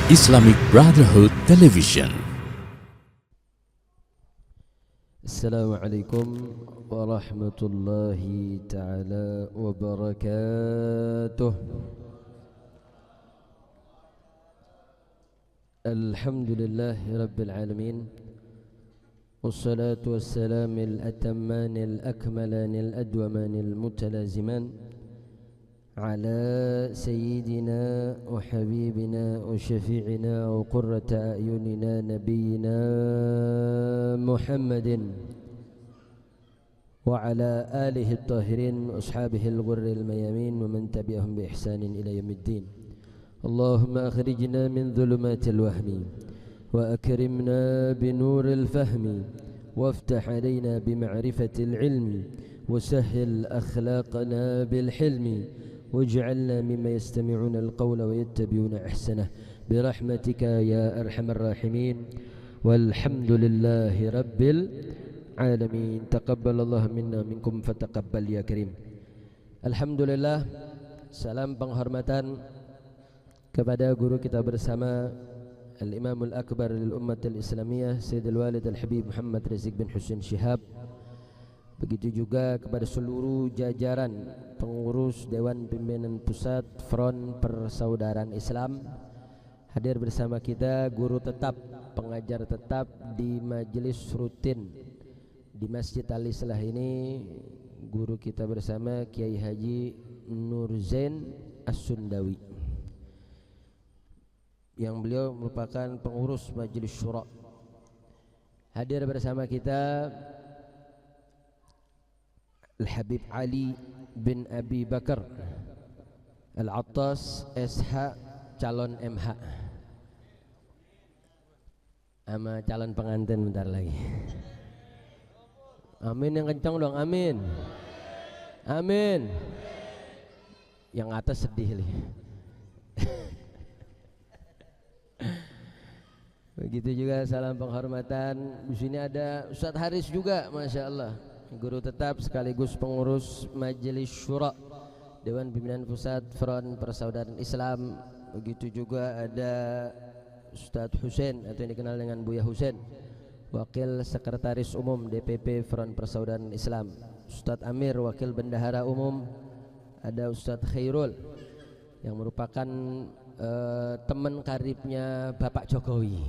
Islamic Brotherhood Television. Assalamualaikum warahmatullahi ta'ala wabarakatuh. Alhamdulillahi rabbil alamin. Wassalatu wassalamul atammanil akmalanil adwamanil mutalaziman على سيدنا وحبيبنا وشفيعنا وقرة أعيننا نبينا محمد وعلى آله الطاهرين وأصحابه الغر الميامين ومن تبعهم بإحسان إلى يوم الدين. اللهم أخرجنا من ظلمات الوهم وأكرمنا بنور الفهم وافتح علينا بمعرفة العلم وسهل أخلاقنا بالحلم واجعلنا مما يستمعون القول ويتبعون أحسنه برحمتك يا أرحم الراحمين والحمد لله رب العالمين. تقبل الله منا منكم فتقبل ya karim. Alhamdulillah, salam penghormatan kepada guru kita bersama Al-Imamul Akbar lil Ummatil Islamiyah Sayyidul Walid Al-Habib Muhammad Rizik bin Husain Shihab. Begitu juga kepada seluruh jajaran pengurus Dewan Pimpinan Pusat Front Persaudaraan Islam. Hadir bersama kita guru tetap, pengajar tetap di majelis rutin di Masjid Al-Islah ini, guru kita bersama Kiai Haji Nur Zain As-Sundawi, yang beliau merupakan pengurus majelis syura. Hadir bersama kita Al-Habib Ali bin Abi Bakar Al-Attas SH, calon MH sama calon pengantin bentar lagi. Amin yang kencang dong, amin. Amin. Yang atas sedih nih. Begitu juga salam penghormatan. Di sini ada Ustadz Haris juga, Masya Allah, guru tetap sekaligus pengurus Majelis Syura Dewan Pimpinan Pusat Front Persaudaraan Islam. Begitu juga ada Ustadz Husain atau yang dikenal dengan Buya Husain, Wakil Sekretaris Umum DPP Front Persaudaraan Islam. Ustadz Amir, Wakil Bendahara Umum. Ada Ustadz Khairul yang merupakan teman karibnya Bapak Jokowi,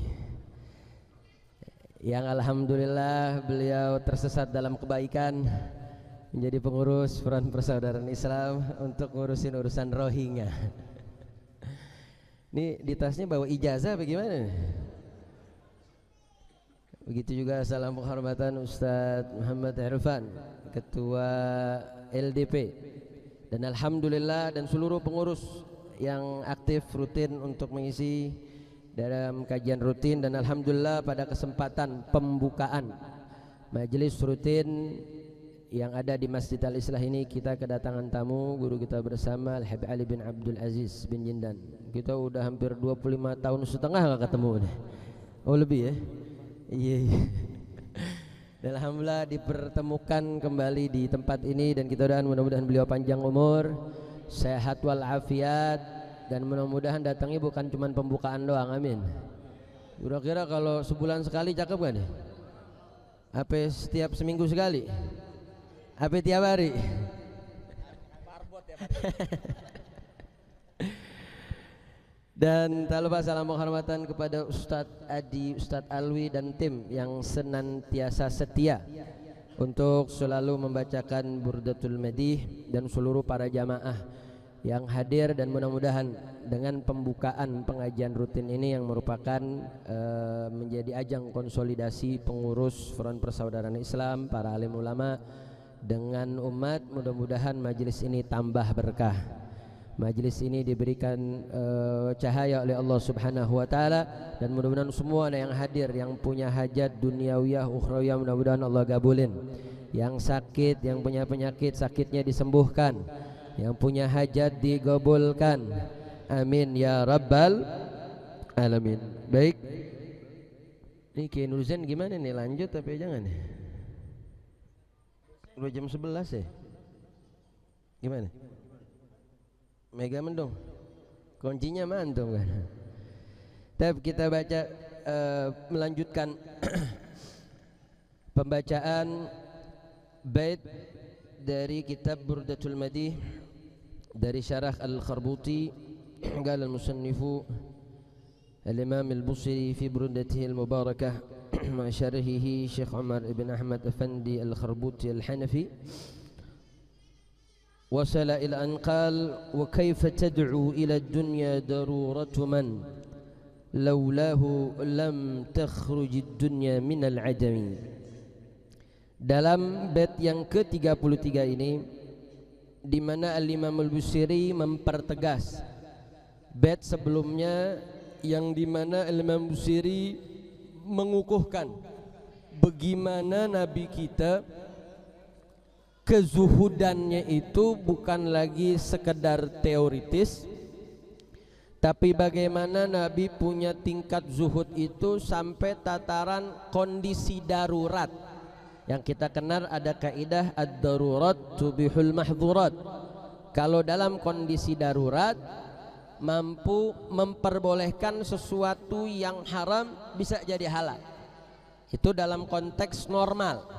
yang alhamdulillah beliau tersesat dalam kebaikan menjadi pengurus Front Persaudaraan Islam untuk ngurusin urusan Rohingya. Ini di tasnya bawa ijazah bagaimana? Begitu juga salam penghormatan Ustadz Muhammad Irfan, Ketua LDP, dan alhamdulillah dan seluruh pengurus yang aktif rutin untuk mengisi dalam kajian rutin. Dan alhamdulillah pada kesempatan pembukaan majelis rutin yang ada di Masjid Al-Islah ini, kita kedatangan tamu guru kita bersama Al-Habib Ali bin Abdul Aziz bin Jindan. Kita udah hampir 25 tahun setengah gak ketemu nih. Oh lebih ya? Iya. Dan alhamdulillah dipertemukan kembali di tempat ini, dan kita doakan mudah-mudahan beliau panjang umur, sehat walafiat, dan mudah-mudahan datangnya bukan cuma pembukaan doang, amin. Kira-kira kalau sebulan sekali cakep gak nih? Apa setiap seminggu sekali? Apa tiap hari? Dan tak lupa salam penghormatan kepada Ustadz Adi, Ustadz Alwi dan tim yang senantiasa setia untuk selalu membacakan Burdatul Madih, dan seluruh para jamaah yang hadir. Dan mudah-mudahan dengan pembukaan pengajian rutin ini yang merupakan menjadi ajang konsolidasi pengurus Front Persaudaraan Islam, para alim ulama dengan umat, mudah-mudahan majelis ini tambah berkah. Majelis ini diberikan cahaya oleh Allah Subhanahu wa taala, dan mudah-mudahan semua yang hadir yang punya hajat duniawiyah ukhrawiyah mudah-mudahan Allah gabulin. Yang sakit, yang punya penyakit, sakitnya disembuhkan. Yang punya hajat digabulkan. Amin ya rabbal alamin. Baik. Ini Kiai Nur Zain gimana nih, lanjut tapi jangan nih? Udah jam 11 ya? Gimana? Mega mendung. Kuncinya mantum kan. Kita baca melanjutkan pembacaan bait dari kitab Burdatul Madih dari syarah Al-Kharbuti. Qala al-musannifu al-Imam al-Busiri fi Burdatihi al-Mubarakah ma syarhihi Syekh Umar ibn Ahmad Effendi Al-Kharbuti Al-Hanafi. وصل إلى أن قال وكيف تدعو إلى الدنيا ضرورة من لولاه لم تخرج الدنيا من العدم. Dalam bait yang ke-33 ini, di mana Al-Imam Al-Busiri mempertegas bait sebelumnya yang di mana Al-Imam Al-Busiri mengukuhkan bagaimana Nabi kita kezuhudannya itu bukan lagi sekedar teoritis, tapi bagaimana Nabi punya tingkat zuhud itu sampai tataran kondisi darurat. Yang kita kenal ada kaidah ad-darurat tubihul mahdzurat. Kalau dalam kondisi darurat mampu memperbolehkan sesuatu yang haram bisa jadi halal. Itu dalam konteks normal.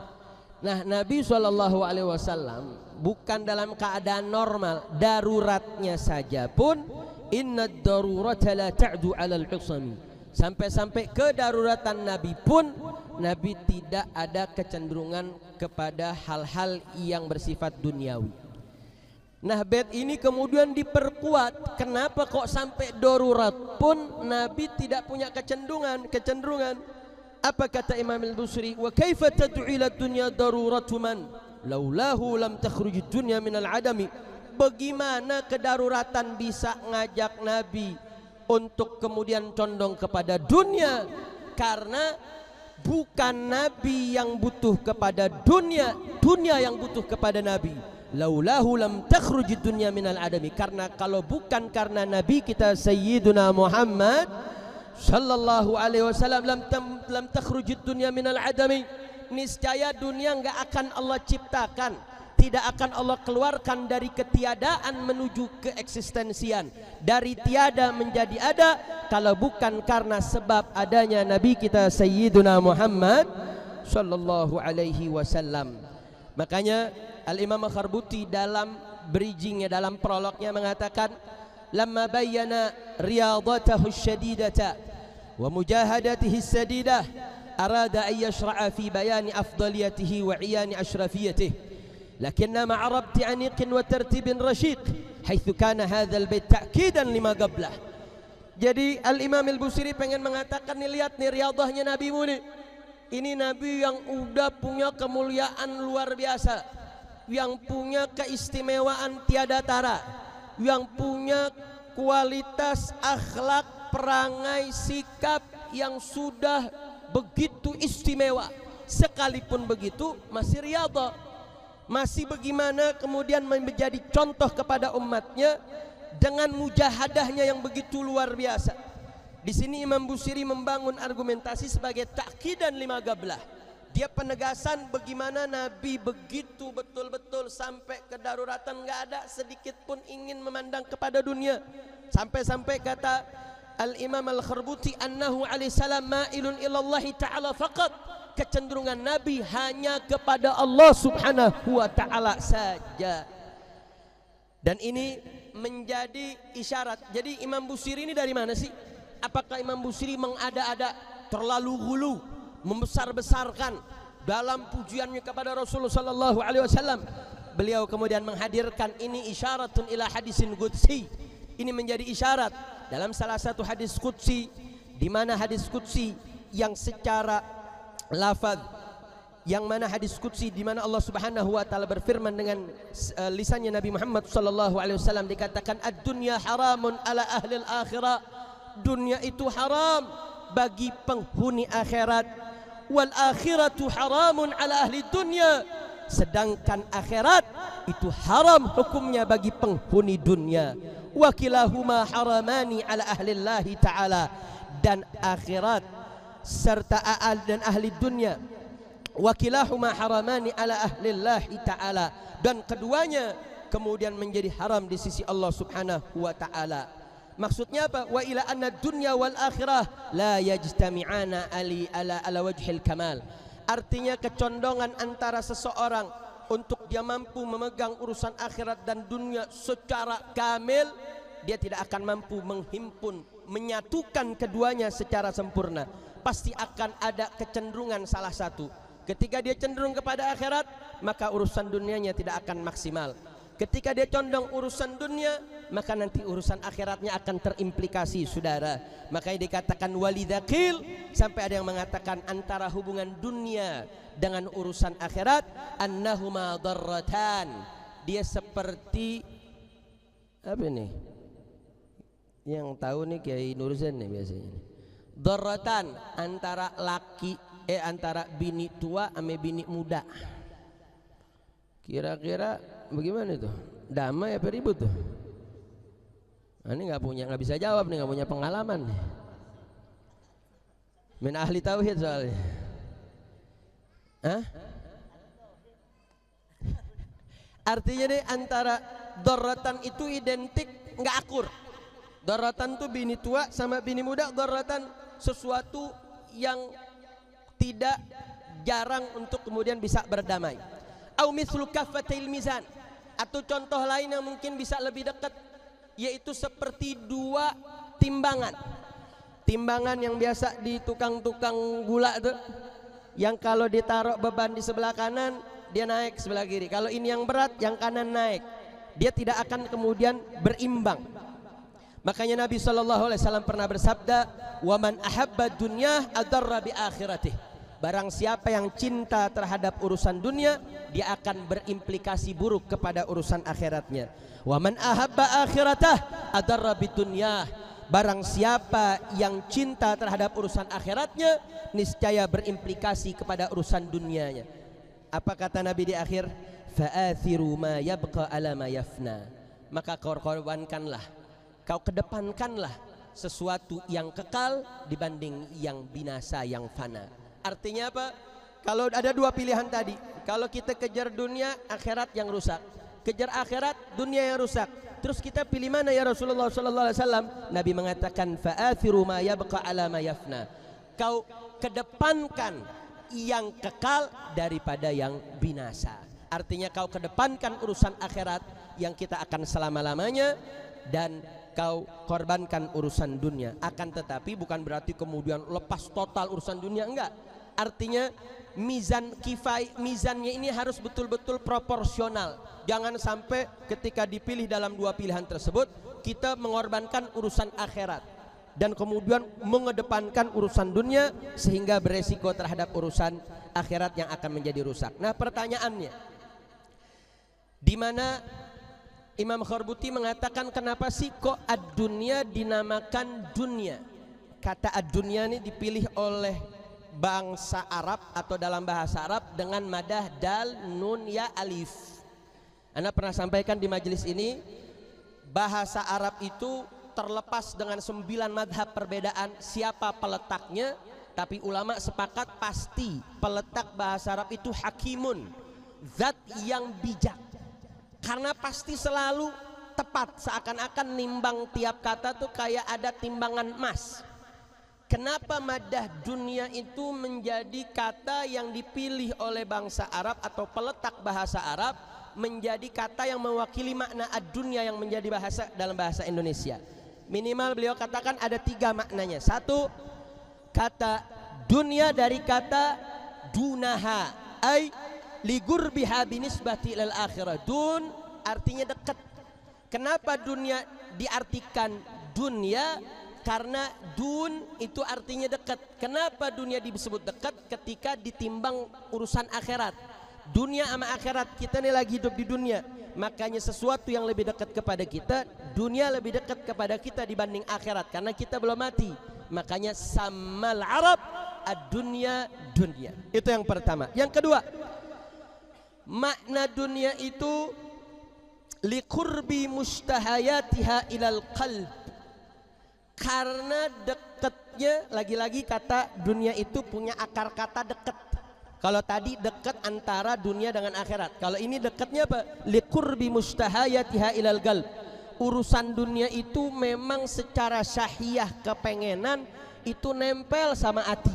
Nah, Nabi SAW bukan dalam keadaan normal, daruratnya saja pun innad darurata la ta'du 'alal 'usami. Sampai-sampai kedaruratan Nabi pun Nabi tidak ada kecenderungan kepada hal-hal yang bersifat duniawi. Nah, bait ini kemudian diperkuat. Kenapa kok sampai darurat pun Nabi tidak punya kecenderungan? Apa kata Imam Al-Busiri? Wa kaifa tad'u ila dunya daruratu man laulahu lam takhruj dunya minal adami. Bagaimana kedaruratan bisa ngajak Nabi untuk kemudian condong kepada dunia, karena bukan Nabi yang butuh kepada dunia, dunia yang butuh kepada Nabi. Laulahu lam takhruj dunya minal adami. Karena kalau bukan karena Nabi kita Sayyiduna Muhammad sallallahu alaihi wasallam lam takhrujud dunya minal adami, niscaya dunia enggak akan Allah ciptakan, tidak akan Allah keluarkan dari ketiadaan menuju keeksistensian, dari tiada menjadi ada, kalau bukan karena sebab adanya Nabi kita Sayyiduna Muhammad sallallahu alaihi wasallam. Makanya Al-Imam Al-Kharbuti dalam bridgingnya, dalam prolognya mengatakan lamma bayyana riyadatahu syadidata wa mujahadatihi sadidah arada an yashra'a fi bayani afdaliyatihi wa iyani ashrafiyatihi lakinna ma'a rabti aniqin wa tartibin rashiq haitsu kana hadzal bait ta'kidan lima qablah. Jadi Al-Imam Al-Busiri pengen mengatakan nih, lihat nih riyadahnya Nabi mu nih. Ini Nabi yang udah punya kemuliaan luar biasa, yang punya keistimewaan tiada tara, yang punya kualitas akhlak, perangai, sikap yang sudah begitu istimewa. Sekalipun begitu masih riyadhah, masih bagaimana kemudian menjadi contoh kepada umatnya dengan mujahadahnya yang begitu luar biasa. Di sini Imam Busiri membangun argumentasi sebagai ta'kidan lima qablah. Dia penegasan bagaimana Nabi begitu betul-betul sampai kedaruratan, nggak ada sedikit pun ingin memandang kepada dunia. Sampai-sampai kata Al-Imam Al-Kharbuti annahu alaihi salam ma'ilun ilallahi ta'ala faqat. Kecenderungan Nabi hanya kepada Allah subhanahu wa ta'ala saja. Dan ini menjadi isyarat. Jadi Imam Busiri ini dari mana sih? Apakah Imam Busiri mengada-ada, terlalu hulu, membesar-besarkan dalam pujiannya kepada Rasulullah sallallahu alaihi wasallam? Beliau kemudian menghadirkan ini isyaratun ila hadisin qudsi. Ini menjadi isyarat dalam salah satu hadis qudsi, di mana hadis qudsi yang secara lafaz, yang mana hadis qudsi di mana Allah Subhanahu wa taala berfirman dengan lisannya Nabi Muhammad sallallahu alaihi wasallam, dikatakan ad-dunya haramun ala ahli al-akhirah. Dunia itu haram bagi penghuni akhirat, wal akhiratu haramun ala ahli dunya. Sedangkan akhirat itu haram hukumnya bagi penghuni dunia. Wa kilahuma haramani ala ahli Allah ta'ala. Dan akhirat serta dan ahli dunia, wa kilahuma haramani ala ahli Allah ta'ala, dan keduanya kemudian menjadi haram di sisi Allah Subhanahu wa ta'ala. Maksudnya apa? Wa ila anna dunya wal akhirah la yajtami'ana ala wajhil kamal. Artinya kecondongan antara seseorang untuk dia mampu memegang urusan akhirat dan dunia secara kamil, dia tidak akan mampu menghimpun, menyatukan keduanya secara sempurna. Pasti akan ada kecenderungan salah satu. Ketika dia cenderung kepada akhirat, maka urusan dunianya tidak akan maksimal. Ketika dia condong urusan dunia, maka nanti urusan akhiratnya akan terimplikasi, saudara. Makanya dikatakan walidakil, sampai ada yang mengatakan antara hubungan dunia dengan urusan akhirat, annahuma darratan. Dia seperti apa nih? Yang tahu nih Kiai Nurzen nih biasanya. Darratan, antara antara bini tua sama bini muda. Kira-kira bagaimana itu? Damai apa ribut tuh? Nah, ini nggak bisa jawab nih, nggak punya pengalaman nih. Min ahli tauhid soalnya. Hah? Artinya nih antara darratan itu identik nggak akur. Darratan tuh bini tua sama bini muda. Darratan sesuatu yang tidak jarang untuk kemudian bisa berdamai. Au mislu kaffatil mizan, atau contoh lain yang mungkin bisa lebih dekat, yaitu seperti dua timbangan. Timbangan yang biasa di tukang-tukang gula tuh, yang kalau ditaruh beban di sebelah kanan dia naik sebelah kiri, kalau ini yang berat yang kanan naik, dia tidak akan kemudian berimbang. Makanya Nabi SAW pernah bersabda, wa man ahabba dunya adarra bi akhiratih. Barang siapa yang cinta terhadap urusan dunia, dia akan berimplikasi buruk kepada urusan akhiratnya. Wa man ahabba akhiratah adarra bidunyah. Barang siapa yang cinta terhadap urusan akhiratnya, niscaya berimplikasi kepada urusan dunianya. Apa kata Nabi di akhir? Fa'athiru ma yabqa ala ma yafna. Maka kau korbankanlah, kau kedepankanlah sesuatu yang kekal dibanding yang binasa, yang fana. Artinya apa? Kalau ada dua pilihan tadi, kalau kita kejar dunia, akhirat yang rusak. Kejar akhirat, dunia yang rusak. Terus kita pilih mana ya Rasulullah sallallahu alaihi wasallam? Nabi mengatakan fa'athiru ma yabqa ala ma yafna. Kau kedepankan yang kekal daripada yang binasa. Artinya kau kedepankan urusan akhirat yang kita akan selama-lamanya, dan kau korbankan urusan dunia. Akan tetapi bukan berarti kemudian lepas total urusan dunia, enggak. Artinya mizan kifai, mizannya ini harus betul-betul proporsional. Jangan sampai ketika dipilih dalam dua pilihan tersebut kita mengorbankan urusan akhirat dan kemudian mengedepankan urusan dunia sehingga beresiko terhadap urusan akhirat yang akan menjadi rusak. Nah, pertanyaannya, di mana Imam Khorbuti mengatakan kenapa sih kok ad-dunya dinamakan dunia? Kata ad-dunya ini dipilih oleh bangsa Arab atau dalam bahasa Arab dengan madah dal, nun, ya, alif. Anda pernah sampaikan di majelis ini, bahasa Arab itu terlepas dengan 9 madhab perbedaan siapa peletaknya, tapi ulama sepakat pasti peletak bahasa Arab itu hakimun, zat yang bijak. Karena pasti selalu tepat, seakan-akan nimbang tiap kata tuh kayak ada timbangan emas. Kenapa madah dunia itu menjadi kata yang dipilih oleh bangsa Arab atau peletak bahasa Arab menjadi kata yang mewakili makna ad-dunya yang menjadi bahasa dalam bahasa Indonesia? Minimal beliau katakan ada 3 maknanya. 1, kata dunia dari kata dunaha, ay ligurbiha binisbati ilal akhirah. Dun artinya dekat. Kenapa dunia diartikan dunia? Karena dun itu artinya dekat. Kenapa dunia disebut dekat? Ketika ditimbang urusan akhirat. Dunia sama akhirat, kita nih lagi hidup di dunia, makanya sesuatu yang lebih dekat kepada kita, dunia lebih dekat kepada kita dibanding akhirat, karena kita belum mati. Makanya samal Arab ad-dunya dunya. Itu yang pertama. Yang kedua, makna dunia itu liqurbi mustahayatiha ilal qalb. Karena dekatnya, lagi-lagi kata dunia itu punya akar kata dekat. Kalau tadi dekat antara dunia dengan akhirat, kalau ini dekatnya apa? Liqurbi mustahayatiha ilal qalb, urusan dunia itu memang secara syahiyah kepengenan itu nempel sama hati.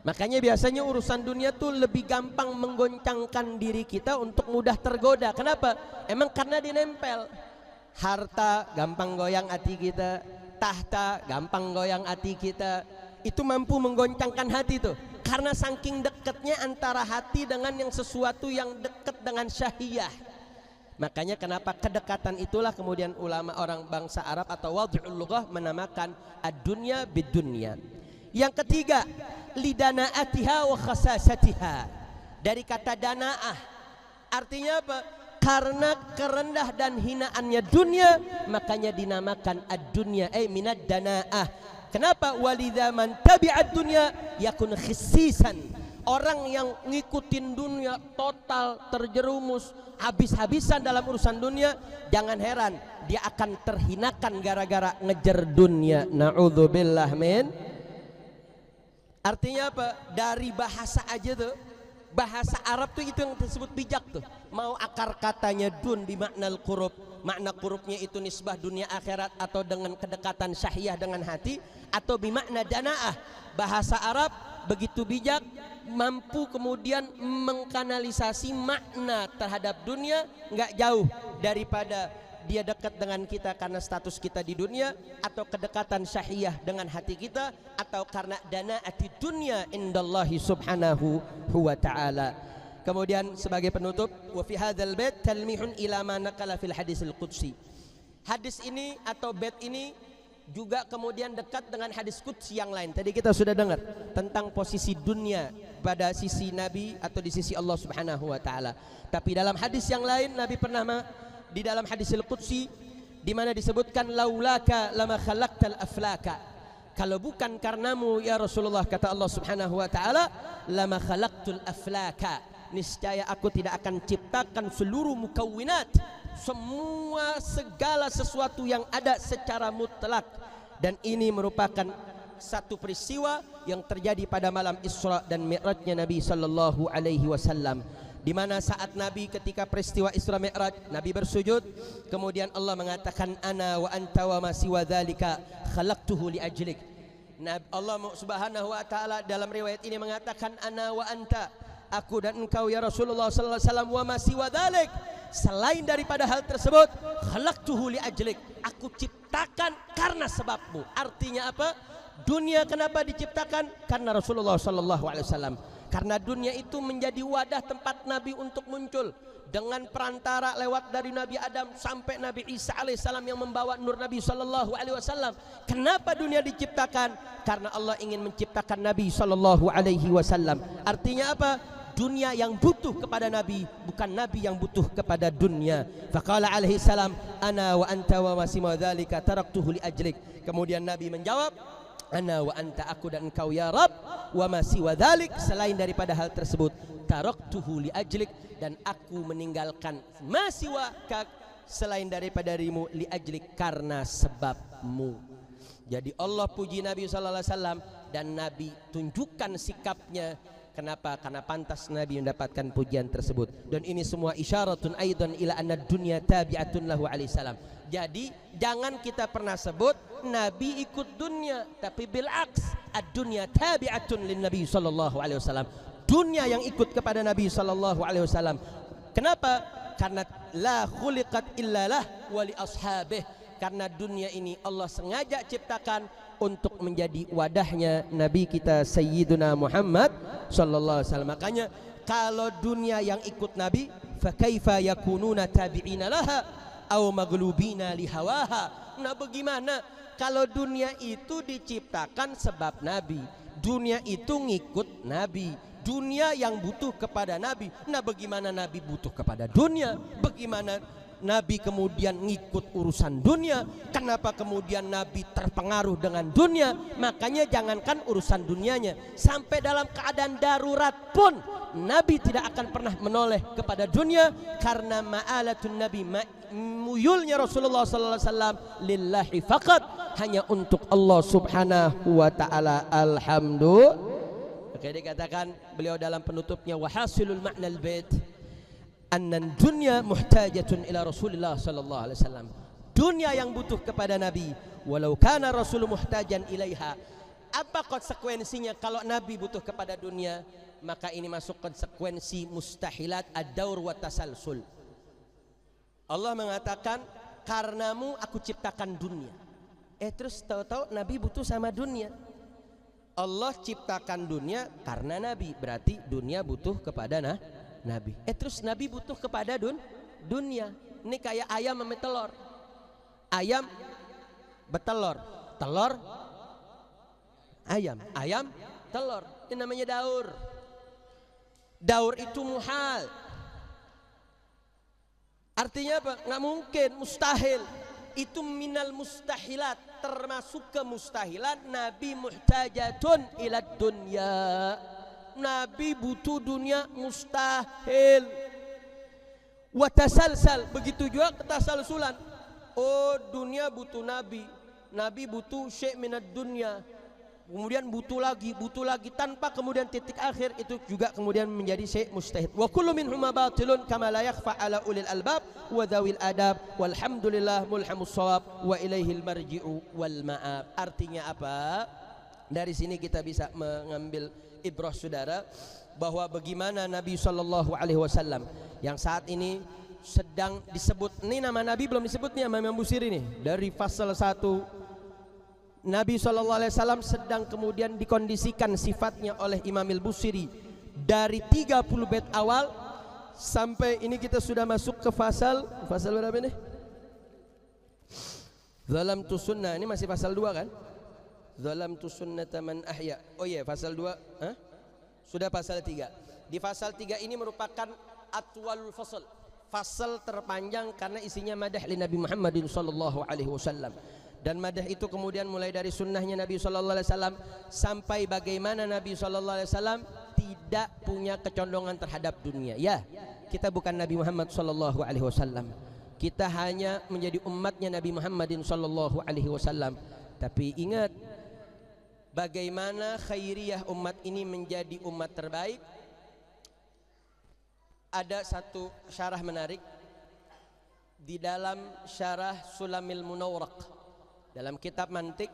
Makanya biasanya urusan dunia tuh lebih gampang menggoncangkan diri kita untuk mudah tergoda. Kenapa? Emang karena dinempel. Harta gampang goyang hati kita, tahta gampang goyang hati kita. Itu mampu menggoncangkan hati tuh. Karena saking dekatnya antara hati dengan yang sesuatu yang dekat dengan syahiyah. Makanya kenapa kedekatan itulah kemudian ulama orang bangsa Arab atau wad'ul lughah menamakan ad-dunya bid-dunya. Yang ketiga, lidanaatiha wa khasasatiha. Dari kata danaah, artinya apa? Karena kerendah dan hinaannya dunia, makanya dinamakan ad-dunya minad danaah. Kenapa? Walidha man tabi'ad dunya yakun khissisan. Orang yang ngikutin dunia total, terjerumus, habis-habisan dalam urusan dunia, jangan heran dia akan terhinakan gara-gara ngejar dunia. Na'udzubillah min. Artinya apa? Dari bahasa aja tuh, bahasa Arab tuh itu yang disebut bijak tuh. Mau akar katanya dun bimaknal qurub, makna qurubnya itu nisbah dunia akhirat atau dengan kedekatan syahiyah dengan hati, atau bimakna danaah, bahasa Arab begitu bijak, mampu kemudian mengkanalisasi makna terhadap dunia nggak jauh daripada dia dekat dengan kita karena status kita di dunia, atau kedekatan syahiyah dengan hati kita, atau karena danaati dunya indallahi subhanahu wa ta'ala. Kemudian sebagai penutup, wa fi hadzal bait talmihun ila ma naqala fil hadisil qudsi. Hadis ini atau bait ini juga kemudian dekat dengan hadis qudsi yang lain. Tadi kita sudah dengar tentang posisi dunia pada sisi Nabi atau di sisi Allah subhanahu wa ta'ala. Tapi dalam hadis yang lain Nabi pernah di dalam hadisil qudsi di mana disebutkan laulaka lama khalaqtal aflaka, kalau bukan karenamu ya Rasulullah, kata Allah subhanahu wa ta'ala, lama khalaqtul aflaka, niscaya aku tidak akan ciptakan seluruh mukawwinat, semua segala sesuatu yang ada secara mutlak. Dan ini merupakan satu peristiwa yang terjadi pada malam Isra dan Mi'rajnya Nabi sallallahu alaihi wasallam, di mana saat Nabi ketika peristiwa Isra Mi'raj, Nabi bersujud, kemudian Allah mengatakan ana wa anta wa ma siwa dzalika khalaqtuhu li ajlik. Allah subhanahu wa ta'ala dalam riwayat ini mengatakan ana wa anta, aku dan engkau ya Rasulullah sallallahu alaihi wasallam, wa ma siwa dzalik, selain daripada hal tersebut, khalaqtuhu li ajlik, aku ciptakan karena sebabmu. Artinya apa? Dunia kenapa diciptakan? Karena Rasulullah sallallahu alaihi wasallam. Karena dunia itu menjadi wadah tempat Nabi untuk muncul, dengan perantara lewat dari Nabi Adam sampai Nabi Isa alaihissalam yang membawa nur Nabi sallallahu alaihi wasallam. Kenapa dunia diciptakan? Karena Allah ingin menciptakan Nabi sallallahu alaihi wasallam. Artinya apa? Dunia yang butuh kepada Nabi, bukan Nabi yang butuh kepada dunia. Faqala alaihi salam ana wa anta wa ma siwa dzalika taraktuhu li ajlik. Kemudian Nabi menjawab, ana wa anta, aku dan engkau ya Rabb, wa ma siwa dzalik, selain daripada hal tersebut, taraktuhu li ajlik, dan aku meninggalkan ma siwa ka, selain daripada dirimu, li ajlik, karena sebabmu. Jadi Allah puji Nabi sallallahu alaihi wasallam, dan Nabi tunjukkan sikapnya. Kenapa? Karena pantas Nabi mendapatkan pujian tersebut. Dan ini semua isyaratun aidan ila anna dunya tabi'atun lahu alaihi salam. Jadi jangan kita pernah sebut Nabi ikut dunia, tapi bil aks, ad-dunya tabi'atun lin Nabi sallallahu alaihi wasallam. Dunia yang ikut kepada Nabi sallallahu alaihi wasallam. Kenapa? Karena la khuliqat illalah wa li ashabih. Karena dunia ini Allah sengaja ciptakan untuk menjadi wadahnya Nabi kita Sayyiduna Muhammad sallallahu alaihi wasallam. Makanya kalau dunia yang ikut Nabi, fa kaifa yakununa tabi'ina laha aw maghlubina li hawaha. Nah, bagaimana kalau dunia itu diciptakan sebab Nabi, dunia itu ngikut Nabi, dunia yang butuh kepada Nabi. Nah, bagaimana Nabi butuh kepada dunia? Bagaimana Nabi kemudian ngikut urusan dunia? Kenapa kemudian Nabi terpengaruh dengan dunia? Makanya jangankan urusan dunianya, sampai dalam keadaan darurat pun Nabi tidak akan pernah menoleh kepada dunia, karena ma'alatun Nabi, muyulnya Rasulullah sallallahu alaihi wasallam lillahi faqat, hanya untuk Allah subhanahu wa ta'ala. Alhamdulillah. Oke, dikatakan beliau dalam penutupnya, wahasilul ma'nal bait anna dunya muhtajatun ila Rasulillah sallallahu alaihi wasallam. dunia yang butuh kepada Nabi. Walau kana Rasul muhtajan ilaiha. Apa konsekuensinya kalau Nabi butuh kepada dunia? Maka ini masuk konsekuensi mustahilat ad-daur wa tasalsul. Allah mengatakan, karenamu aku ciptakan dunia. Terus tahu-tahu Nabi butuh sama dunia. Allah ciptakan dunia karena Nabi, berarti dunia butuh kepada Nabi. Terus Nabi butuh kepada dunia. Ini kayak ayam sama telur. Ayam betelor, telur ayam, ayam telur. Ini namanya daur. Daur itu muhal. Artinya apa? Nggak mungkin, mustahil. Itu minal mustahilat, termasuk kemustahilan. Nabi muhtajatun ila dunya. Nabi butuh dunia, mustahil. Wa tasalsal, begitu juga ketasalsulan. Oh, dunia butuh Nabi. Nabi butuh syai' minad dunya. Kemudian butuh lagi tanpa kemudian titik akhir, itu juga kemudian menjadi syai' mustahil. Wa kullu minhuma batilun kama la yakhfa ala ulil albab wa dhawil adab walhamdulillah mulhamus shawab wa ilaihil marji'u wal ma'ab. Artinya apa? Dari sini kita bisa mengambil ibrah saudara, bahwa bagaimana Nabi SAW yang saat ini sedang disebut, ini nama Nabi belum disebut nih sama Imam Busiri nih, dari pasal 1 Nabi SAW sedang kemudian dikondisikan sifatnya oleh Imam Al-Busiri dari 30 bait awal sampai ini kita sudah masuk ke pasal berapa nih? Zalamtu sunnah, ini masih pasal 2 kan? Zalamtu sunnata man ahya. Oh iya, pasal 2 sudah pasal 3. Di pasal 3 ini merupakan atwalul fasal, fasal terpanjang karena isinya madah li Nabi Muhammadin sallallahu alaihi wasallam. Dan madah itu kemudian mulai dari sunnahnya Nabi sallallahu alaihi wasallam sampai bagaimana Nabi sallallahu alaihi wasallam tidak punya kecondongan terhadap dunia. Ya, kita bukan Nabi Muhammad sallallahu alaihi wasallam. Kita hanya menjadi umatnya Nabi Muhammadin sallallahu alaihi wasallam. Tapi ingat, bagaimana khairiyah umat ini menjadi umat terbaik. Ada satu syarah menarik di dalam syarah Sulamil Munawwaraq dalam kitab mantik,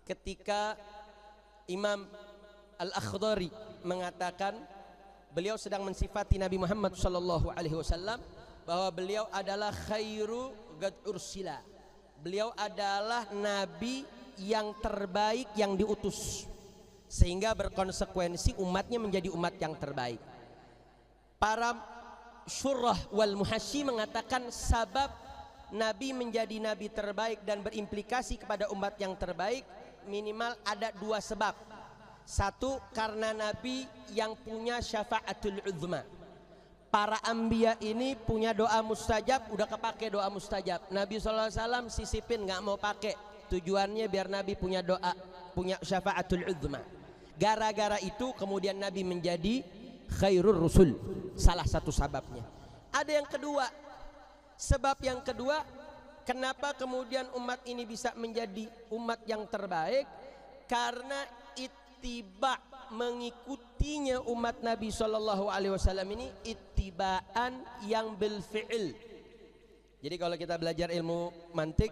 ketika Imam Al-Akhdari mengatakan, beliau sedang mensifati Nabi Muhammad sallallahu alaihi wasallam bahwa beliau adalah khairu qad ursila. Beliau adalah nabi yang terbaik yang diutus, sehingga berkonsekuensi umatnya menjadi umat yang terbaik. Para syurrah wal muhasyi mengatakan sabab Nabi menjadi nabi terbaik dan berimplikasi kepada umat yang terbaik minimal ada 2 sebab. Satu, karena Nabi yang punya syafa'atul uzma. Para anbiya ini punya doa mustajab, udah kepake doa mustajab. Nabi SAW sisipin, nggak mau pakai. Tujuannya biar Nabi punya doa, punya syafa'atul uzma. Gara-gara itu kemudian Nabi menjadi khairur rusul. Salah satu sebabnya. Ada yang kedua. Sebab yang kedua, kenapa kemudian umat ini bisa menjadi umat yang terbaik? Karena ittiba, mengikutinya umat Nabi sallallahu alaihi wasallam ini ittibaan yang bil fi'il. Jadi kalau kita belajar ilmu mantik,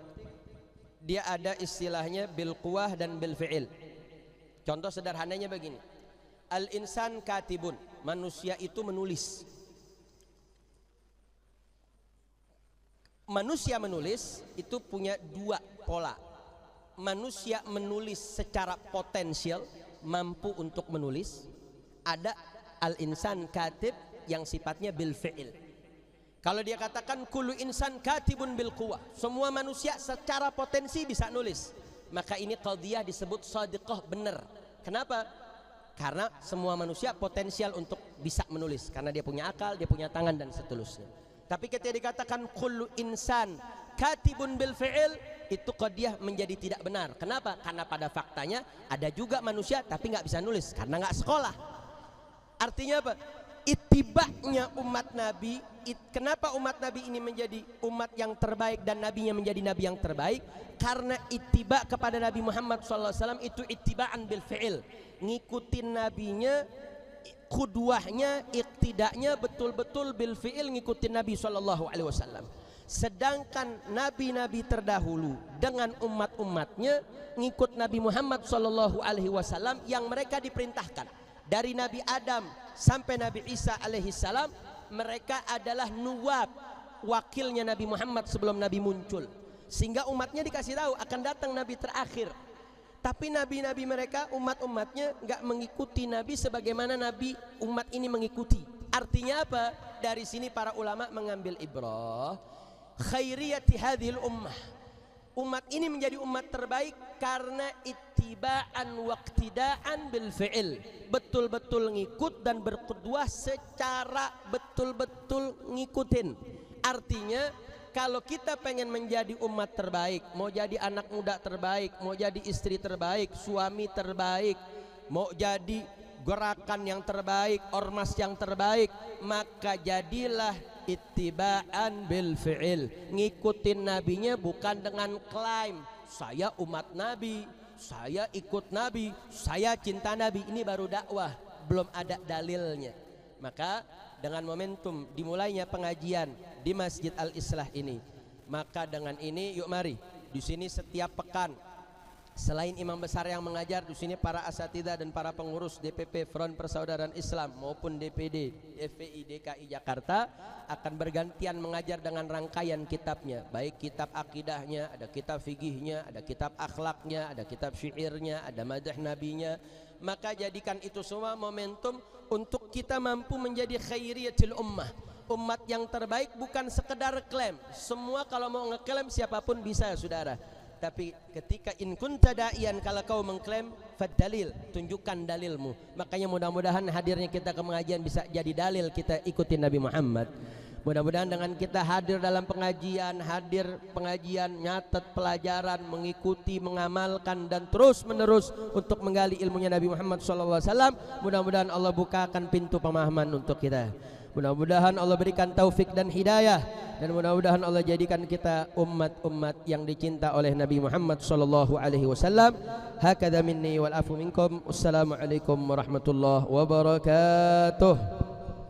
dia ada istilahnya bil quwah dan bil fi'il. Contoh sederhananya begini. Al insan katibun, manusia itu menulis. Manusia menulis itu punya 2 pola. Manusia menulis secara potensial, mampu untuk menulis. Ada al-insan katib yang sifatnya bil fi'il. Kalau dia katakan kullu insan katibun bil quwwah, semua manusia secara potensi bisa nulis, maka ini qadhiyah disebut shadiqah, benar. Kenapa? Karena semua manusia potensial untuk bisa menulis, karena dia punya akal, dia punya tangan dan seterusnya. Tapi ketika dikatakan kullu insan katibun bil fi'il, itu qadhiyah menjadi tidak benar. Kenapa? Karena pada faktanya ada juga manusia tapi nggak bisa nulis karena nggak sekolah. Artinya apa? Ittiba'nya umat Nabi. Kenapa umat Nabi ini menjadi umat yang terbaik dan nabinya menjadi nabi yang terbaik? Karena ittiba' kepada Nabi Muhammad SAW itu ittiba'an bil fi'il, ngikutin nabinya, qudwahnya, iktidaknya betul-betul bil fi'il, ngikutin Nabi SAW. Sedangkan nabi-nabi terdahulu dengan umat-umatnya ngikut Nabi Muhammad sallallahu alaihi wasallam yang mereka diperintahkan. Dari Nabi Adam sampai Nabi Isa alaihi salam, mereka adalah nuwab, wakilnya Nabi Muhammad sebelum Nabi muncul. Sehingga umatnya dikasih tahu akan datang Nabi terakhir. Tapi nabi-nabi mereka, umat-umatnya nggak mengikuti Nabi sebagaimana Nabi umat ini mengikuti. Artinya apa? Dari sini para ulama mengambil ibrah khairiyati hadhil ummah. Umat ini menjadi umat terbaik karena ittiba'an waqtida'an bil fi'il. Betul-betul ngikut dan berqudwah secara betul-betul ngikutin. Artinya kalau kita pengen menjadi umat terbaik, mau jadi anak muda terbaik, mau jadi istri terbaik, suami terbaik, mau jadi gerakan yang terbaik, ormas yang terbaik, maka jadilah ittiba'an bil fi'il. Ngikutin nabinya bukan dengan klaim saya umat nabi, saya ikut nabi, saya cinta nabi. Ini baru dakwah, belum ada dalilnya. Maka dengan momentum dimulainya pengajian di Masjid Al-Islah ini, maka dengan ini yuk mari di sini setiap pekan selain imam besar yang mengajar, di sini para asatidzah dan para pengurus DPP Front Persaudaraan Islam maupun DPD FPI DKI Jakarta akan bergantian mengajar dengan rangkaian kitabnya, baik kitab akidahnya, ada kitab fikihnya, ada kitab akhlaknya, ada kitab syairnya, ada madh nabinya. Maka jadikan itu semua momentum untuk kita mampu menjadi khairiyatul ummah, umat yang terbaik, bukan sekedar klaim. Semua kalau mau ngeklaim siapapun bisa, saudara. Tapi ketika in kunta da'iyan, kalau kau mengklaim, fadalil, tunjukkan dalilmu. Makanya mudah-mudahan hadirnya kita ke pengajian bisa jadi dalil kita ikutin Nabi Muhammad. Mudah-mudahan dengan kita hadir dalam pengajian, nyatet pelajaran, mengikuti, mengamalkan dan terus menerus untuk menggali ilmunya Nabi Muhammad SAW. Mudah-mudahan Allah bukakan pintu pemahaman untuk kita. Mudah-mudahan Allah berikan taufik dan hidayah, dan mudah-mudahan Allah jadikan kita umat-umat yang dicinta oleh Nabi Muhammad sallallahu alaihi wasallam. Hakadha minni wal afu minkum. Assalamualaikum warahmatullahi wabarakatuh.